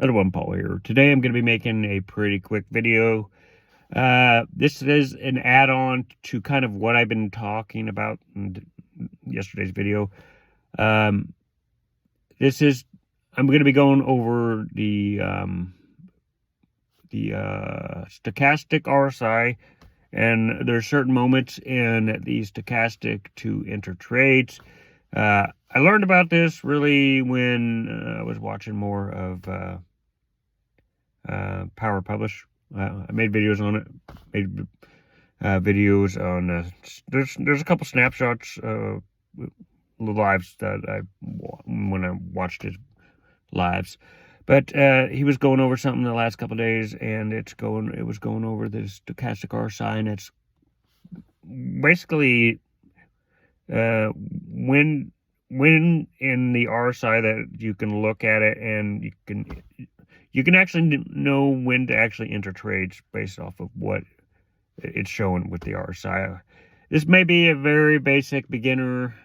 Everyone, Paul here. Today I'm going to be making a pretty quick video. This is an add-on to kind of what I've been talking about in yesterday's video. I'm going to be going over the stochastic RSI, and there's certain moments in the stochastic to enter trades. I learned about this really when I was watching more of Power Publish. I made videos on it. Made videos on. There's a couple snapshots, lives that when I watched his lives, but he was going over something the last couple of days, and it was going over the stochastic RSI, and it's basically when in the RSI that you can look at it and you can actually know when to actually enter trades based off of what it's showing with the RSI. This may be a very basic beginner,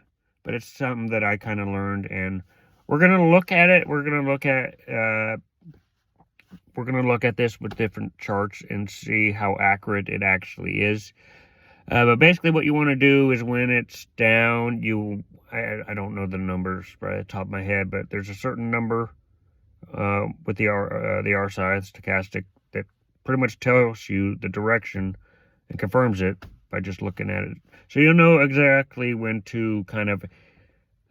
but it's something that I kind of learned, and we're going to look at it. We're going to look at this with different charts and see how accurate it actually is. But basically what you want to do is when it's down, I don't know the numbers right at the top of my head, but there's a certain number with the RSI, the stochastic, that pretty much tells you the direction and confirms it by just looking at it. So you'll know exactly when to kind of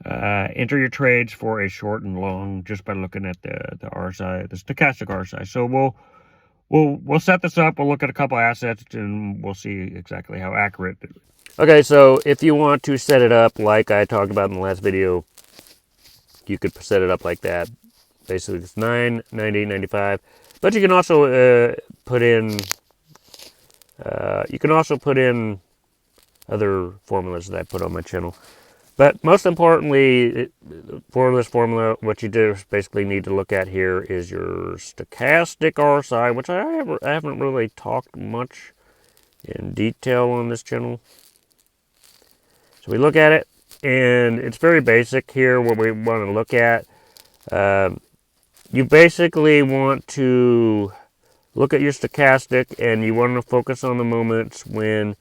enter your trades for a short and long just by looking at the RSI, the stochastic RSI. So we'll set this up. We'll look at a couple assets and we'll see exactly how accurate it is. Okay, so if you want to set it up like I talked about in the last video, you could set it up like that. Basically, it's 9, 90, 95. But you can also put in other formulas that I put on my channel. But most importantly, for this formula, what you just basically need to look at here is your stochastic RSI, which I haven't really talked much in detail on this channel. So we look at it, and it's very basic here. What we want to look at, you basically want to look at your stochastic, and you want to focus on the moments when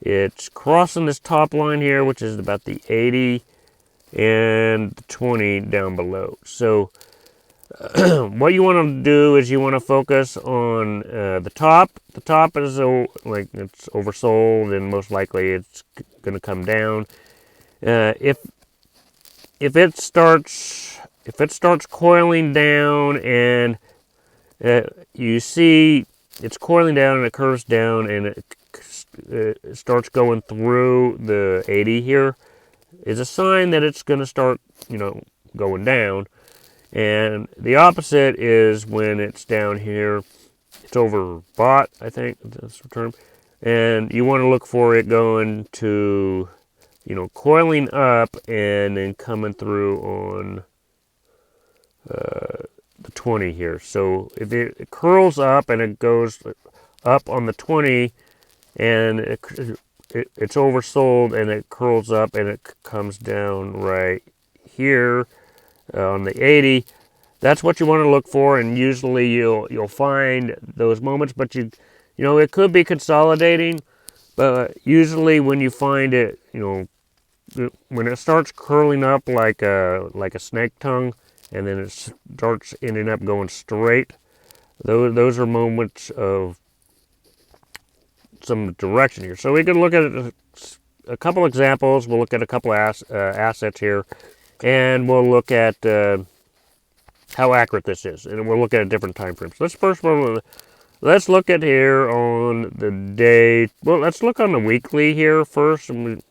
it's crossing this top line here, which is about the 80 and the 20 down below. So what you want to do is you want to focus on the top. The top is like it's oversold, and most likely it's going to come down. If it starts coiling down, and you see it's coiling down and it curves down, and it starts going through the 80 here, is a sign that it's going to start, going down. And the opposite is when it's down here, it's overbought, I think that's the term. And you want to look for it going to, coiling up and then coming through on the 20 here. So if it curls up and it goes up on the 20, and it's oversold, and it curls up and it comes down right here on the 80, that's what you want to look for. And usually you'll find those moments, but it could be consolidating, but usually when you find it, when it starts curling up like a snake tongue, and then it starts ending up going straight, those are moments of some direction here. So we can look at a couple examples. We'll look at a couple assets here, and we'll look at how accurate this is, and we'll look at different time frames. Let's look at here on the day. Well, let's look on the weekly here first, and we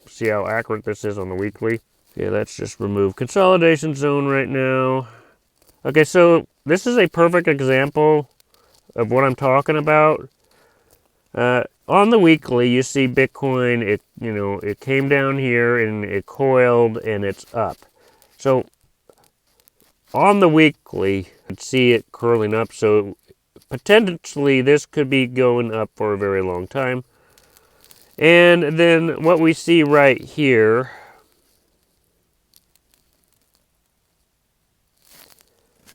see how accurate this is on the weekly. Okay, let's just remove consolidation zone right now. Okay, so this is a perfect example of what I'm talking about. On the weekly, you see Bitcoin, it came down here and it coiled and it's up. So on the weekly, you can see it curling up. So potentially this could be going up for a very long time. And then what we see right here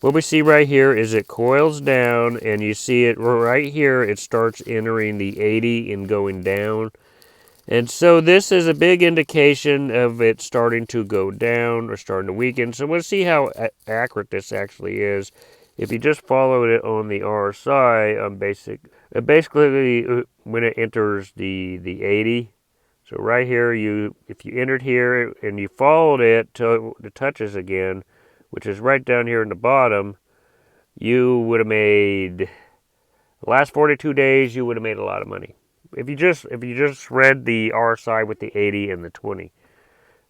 what we see right here is it coils down, and you see it right here. It starts entering the 80 and going down. And so this is a big indication of it starting to go down or starting to weaken. So we'll see how accurate this actually is. If you just followed it on the RSI, basically when it enters the 80. So right here, if you entered here and you followed it till it touches again, which is right down here in the bottom, you would have made, the last 42 days, you would have made a lot of money. If you just read the RSI with the 80 and the 20.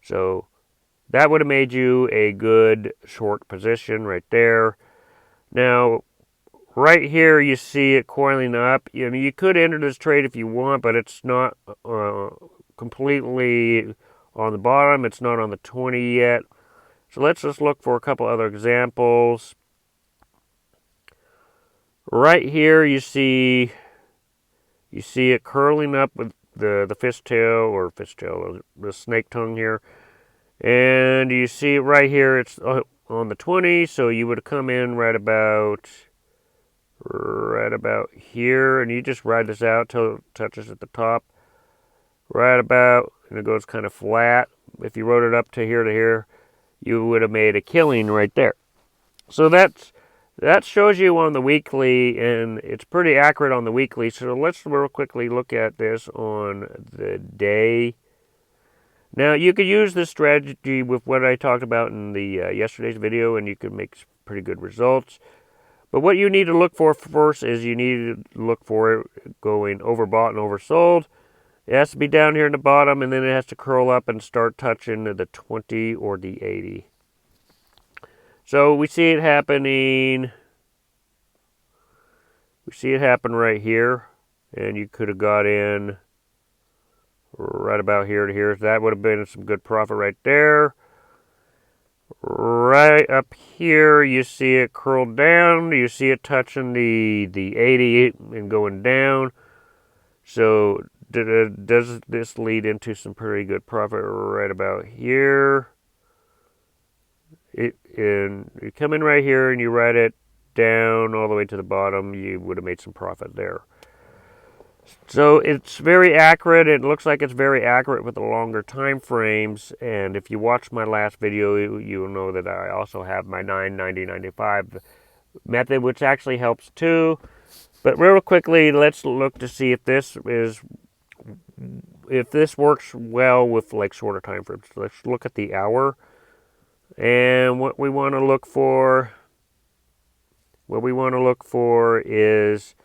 So that would have made you a good short position right there. Now, right here you see it coiling up. I mean, you could enter this trade if you want, but it's not completely on the bottom. It's not on the 20 yet. So let's just look for a couple other examples. Right here you see it curling up with the fishtail, the snake tongue here. And you see it right here, it's on the 20, so you would come in right about here, and you just ride this out till it touches at the top. Right about, and it goes kind of flat. If you rode it up to here, you would have made a killing right there. So that shows you on the weekly, and it's pretty accurate on the weekly. So let's real quickly look at this on the day. Now, you could use this strategy with what I talked about in the yesterday's video, and you could make pretty good results. But what you need to look for first is you need to look for it going overbought and oversold. It has to be down here in the bottom, and then it has to curl up and start touching the 20 or the 80. So we see it happening. We see it happen right here, and you could have got in right about here to here. That would have been some good profit right there. Right up here, you see it curled down. You see it touching the 80 and going down. So does this lead into some pretty good profit right about here? And you come in right here and you ride it down all the way to the bottom. You would have made some profit there. So it's very accurate. It looks like it's very accurate with the longer time frames. And if you watch my last video, you'll know that I also have my 9-90-95 method, which actually helps too. But real quickly, let's look to see if this works well with like shorter time frames. So let's look at the hour. And what we want to look for is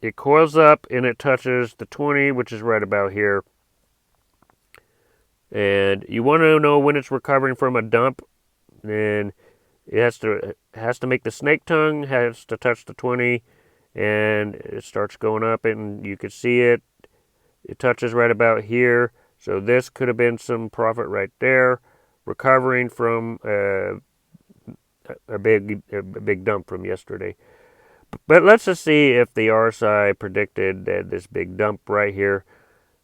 it coils up and it touches the 20, which is right about here. And you want to know when it's recovering from a dump. And it has to make the snake tongue, has to touch the 20, and it starts going up, and you can see it. It touches right about here. So this could have been some profit right there, recovering from a big dump from yesterday. But let's just see if the RSI predicted that this big dump right here.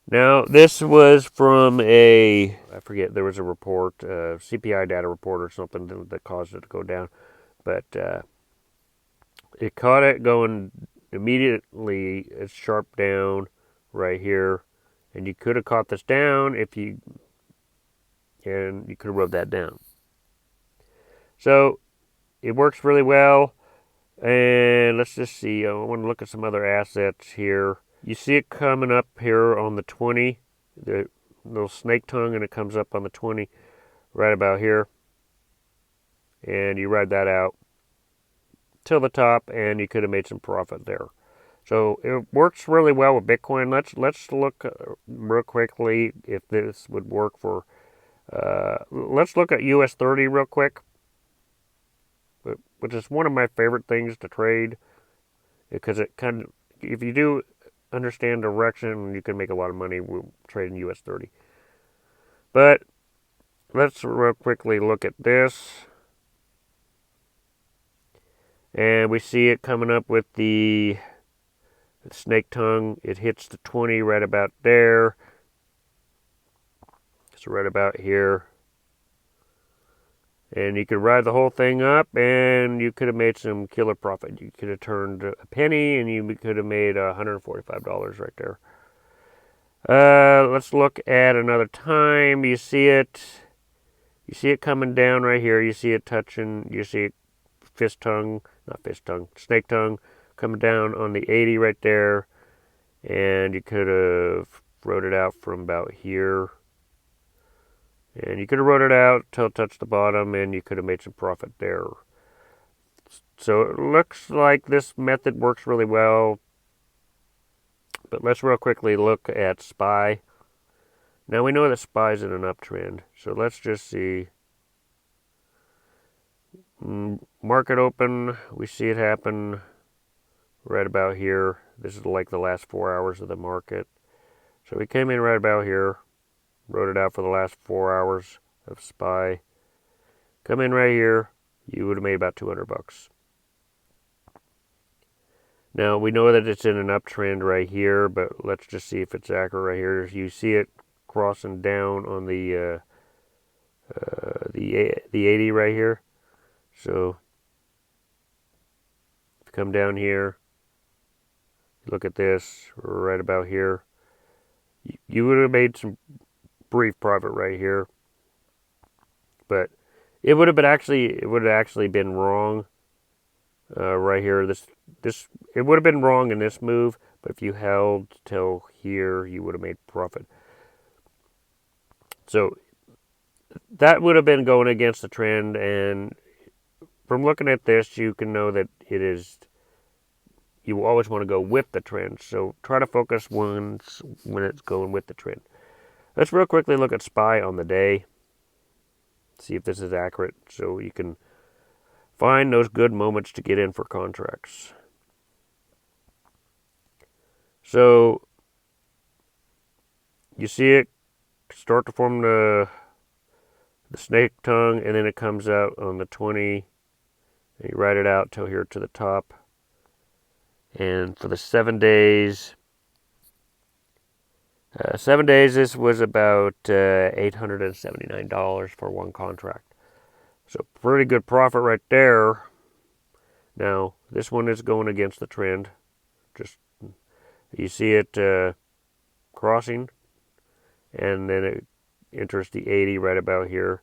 Now, this was from I forget, there was a report, CPI data report or something that caused it to go down. But it caught it going immediately, it's sharp down right here. And you could have caught this down and you could have rubbed that down. So it works really well. And let's just see, I want to look at some other assets here. You see it coming up here on the 20, the little snake tongue, and it comes up on the 20 right about here. And you ride that out till the top, and you could have made some profit there. So it works really well with Bitcoin. Let's look real quickly if this would work for, let's look at US 30 real quick, which is one of my favorite things to trade, because it kind of, if you do understand direction, you can make a lot of money trading US 30. But let's real quickly look at this. And we see it coming up with the snake tongue. It hits the 20 right about there. So right about here. And you could ride the whole thing up, and you could have made some killer profit. You could have turned a penny, and you could have made $145 right there. Let's look at another time. You see it coming down right here. You see it touching. You see it snake tongue coming down on the 80 right there. And you could have wrote it out from about here. And you could have wrote it out till it touched the bottom, and you could have made some profit there. So it looks like this method works really well. But let's real quickly look at SPY. Now we know that SPY is in an uptrend. So let's just see. Market open, we see it happen right about here. This is like the last 4 hours of the market. So we came in right about here. Wrote it out for the last 4 hours of SPY. Come in right here, you would have made about $200. Now we know that it's in an uptrend right here, but let's just see if it's accurate right here. You see it crossing down on the 80 right here. So if you come down here, look at this right about here. You would have made some brief profit right here, but it would have actually been wrong right here. It would have been wrong in this move, but if you held till here, you would have made profit. So that would have been going against the trend, and from looking at this, you can know that you always want to go with the trend. So try to focus when it's going with the trend. Let's real quickly look at SPY on the day. See if this is accurate, so you can find those good moments to get in for contracts. So you see it start to form the snake tongue, and then it comes out on the 20. And you write it out till here to the top. And for the 7 days, this was about $879 for one contract. So pretty good profit right there. Now, this one is going against the trend. Just you see it crossing, and then it enters the 80 right about here.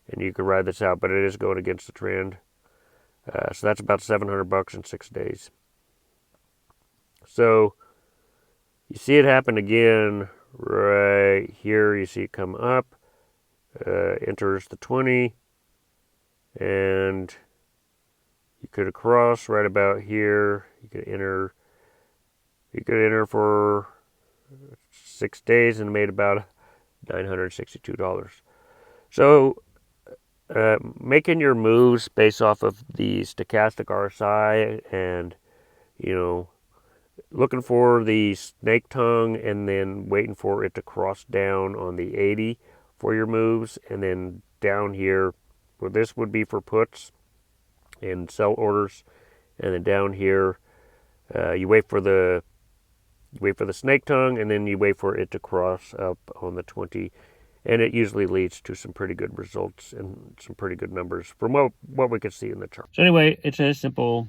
And you can ride this out, but it is going against the trend. So that's about $700 in 6 days. So you see it happen again right here. You see it come up, enters the 20, and you could cross right about here. You could enter for 6 days and made about $962. So making your moves based off of the stochastic RSI, and looking for the snake tongue, and then waiting for it to cross down on the 80 for your moves, and then down here, well, this would be for puts and sell orders, and then down here you wait for the snake tongue, and then you wait for it to cross up on the 20. And it usually leads to some pretty good results and some pretty good numbers from what we can see in the chart. So anyway, it's a simple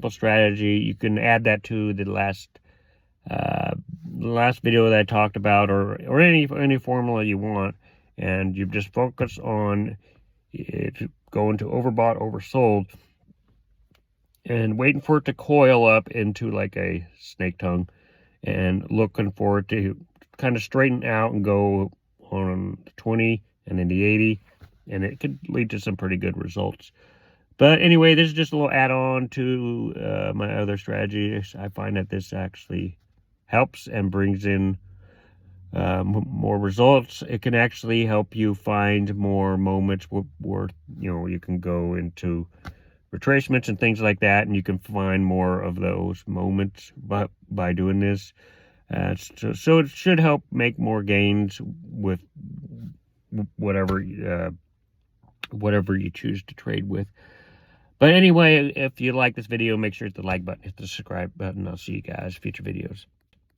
strategy. You can add that to the last video that I talked about, or any formula you want, and you just focus on it going to overbought, oversold, and waiting for it to coil up into like a snake tongue, and looking for it to kind of straighten out and go on the 20 and then the 80, and it could lead to some pretty good results. But anyway, this is just a little add-on to my other strategies. I find that this actually helps and brings in more results. It can actually help you find more moments where you can go into retracements and things like that, and you can find more of those moments by doing this. So it should help make more gains with whatever you choose to trade with. But anyway, if you like this video, make sure to hit the like button, hit the subscribe button. I'll see you guys in future videos.